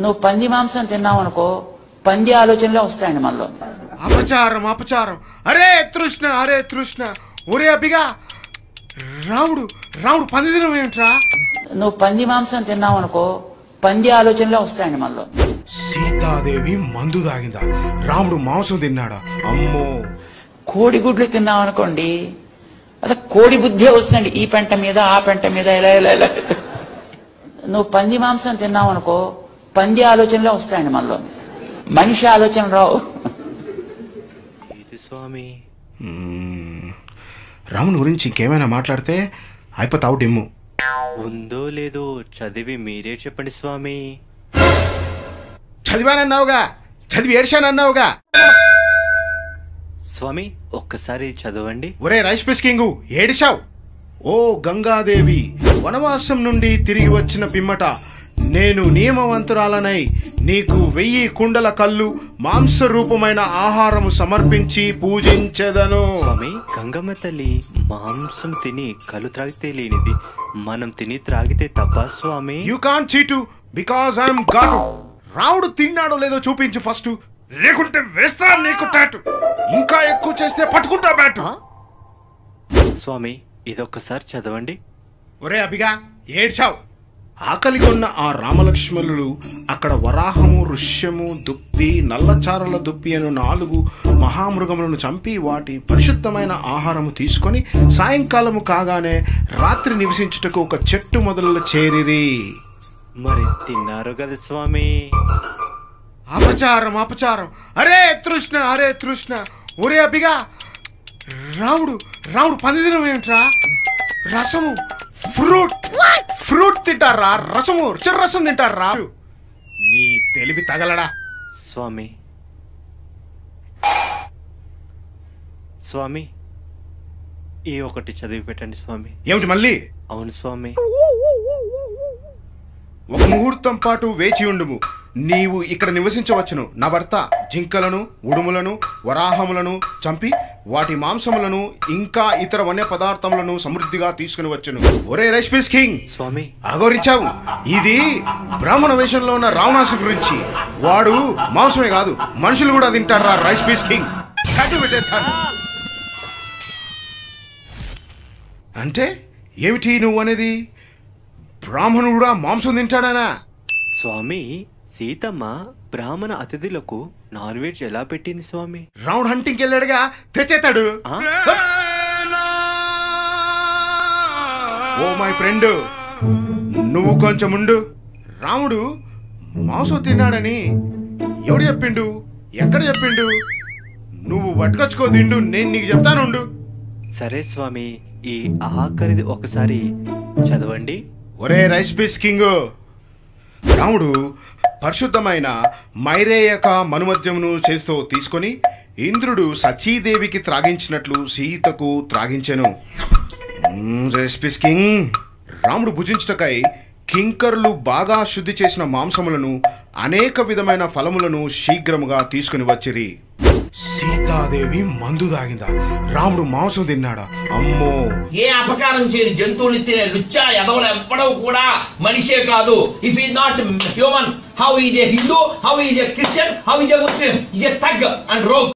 నువ్వు పంది మాంసం తిన్నావు అనుకో, పంది ఆలోచనలే వస్తాయండి మనలో. అపచారం అపచారం. అరే తృష్ణ, అరే తృష్ణ, ఒరే అబ్బిగా, రాముడు రాముడు పంది తినడం ఏమిట్రా? నువ్వు పంది మాంసం తిన్నావు అనుకో, పంది ఆలోచనలే వస్తాయండి మనలో. సీతాదేవి మందు తాగిందా? రాముడు మాంసం తిన్నాడా? అమ్మో. కోడిగుడ్లు తిన్నావు అనుకోండి, అదే కోడి బుద్ధే వస్తుందండి, ఈ పెంట మీద ఆ పెంట మీద ఇలా ఇలా ఇలా. నువ్వు పంది మాంసం తిన్నావు అనుకో, పంది ఆలోచనలే వస్తాయండి మనలో, మనిషి ఆలోచన రావు. స్వామి రాముని గురించి ఇంకేమైనా మాట్లాడితే అయిపోతావు డిమ్ము. ఉందో లేదో చదివి మీరే చెప్పండి స్వామి. చదివానన్నావుగా, చదివి ఏడ్చానన్నావుగా. స్వామి ఒక్కసారి చదవండి. ఒరే రైస్ పిస్కింగు, ఏడిశావు. ఓ గంగాదేవి, వనవాసం నుండి తిరిగి వచ్చిన పిమ్మట నేను నియమవంతురాలనై నీకు 1000 కుండల కళ్ళు మాంస రూపమైన ఆహారము సమర్పించి పూజించెదను. స్వామి గంగమ్మ తల్లి మాంసం తిని కళ్ళు త్రాగితే లేనిది, మనం తిని త్రాగితే తప్ప స్వామి. You can't cheat because I'm God. రాముడు తిన్నాడో లేదో చూపించు ఫస్ట్, లేకుంటే వేస్తా నీకు టాటు. ఇంకా ఎక్కువ చేస్తే పట్టుకుంటా బ్యాటు. స్వామి ఇదొక్కసారి చదవండి. ఒరే అభిగా, ఏడ్చావు. ఆకలి కొన్న ఆ రామలక్ష్మణులు అక్కడ వరాహము, ఋష్యము, దుప్పి, నల్లచారల దుప్పి అను 4 మహామృగములను చంపి వాటి పరిశుద్ధమైన ఆహారము తీసుకొని సాయంకాలము కాగానే రాత్రి నివసించుటకు ఒక చెట్టు మొదలలో చేరిరి. మరి తిన్నారు కదా స్వామి. అపచారం అపచారం. అరే తృష్ణ, అరే తృష్ణ, ఒరే అభిగా, రాముడు రాముడు పంది తినడం ఏమిట్రా? రసము, ఫ్రూట్ తింటారా? రసము, రసం తింటారా? నీ తెలివి తగలడా? స్వామి స్వామి ఈ ఒకటి చదివి పెట్టండి స్వామి. ఏమిటి మళ్ళీ? అవును స్వామి. ఒక ముహూర్తం పాటు వేచి ఉండుము, నీవు ఇక్కడ నివసించవచ్చును. నా భర్త జింకలను, ఉడుములను, వరాహములను చంపి వాటి మాంసములను ఇంకా ఇతర వన్య పదార్థములను సమృద్ధిగా తీసుకుని వచ్చును. ఒరే రైస్ పీస్ కింగ్ స్వామి, అగౌరించావు. ఇది బ్రాహ్మణ వేషంలో ఉన్న రావణాసు గురించి. వాడు మాంసమే కాదు, మనుషులు కూడా తింటారా రైస్ పీస్ కింగ్. అంటే ఏమిటి నువ్వు అనేది? బ్రాహ్మణుడు కూడా మాంసం తింటాడానా? స్వామి సీతమ్మ బ్రాహ్మణ అతిథులకు నాన్ వెజ్ ఎలా పెట్టింది స్వామి? రౌండ్ హంటింగ్కి వెళ్ళాడుగా, తెచ్చేతాడు. ఓ మై ఫ్రెండ్, నువ్వు కొంచెం ఉండు. రాముడు మాంసం తిన్నాడని ఎవడు చెప్పిండు? ఎక్కడ చెప్పిండు? నువ్వు పట్టుకొచ్చుకో తిండు, నేను నీకు చెప్తానుండు. సరే స్వామి, ఈ ఆఖరిది ఒకసారి చదవండి. ఒరే రైస్ పీస్ కింగ్, రాముడు పరిశుద్ధమైన మైరేయక మనుమద్యమును చేస్తూ తీసుకొని ఇంద్రుడు సచీదేవికి త్రాగించినట్లు సీతకు త్రాగించెను. రైస్ పీస్ కింగ్, రాముడు భుజించుటకై కింకరులు బాగా శుద్ధి చేసిన మాంసములను అనేక విధమైన ఫలములను శీఘ్రముగా తీసుకుని వచ్చిరి. సీతాదేవి మందు తాగిందా? రాముడు మాంసం తిన్నాడా? అమ్మో. ఏ అపకారం చేయని జంతువుని తినే లుచ్చా ఎదవలు ఎవ్వడవు కూడా మనిషే కాదు. If is not human, how is a Hindu, how is a Christian, how is a Muslim, is a tug and rogue.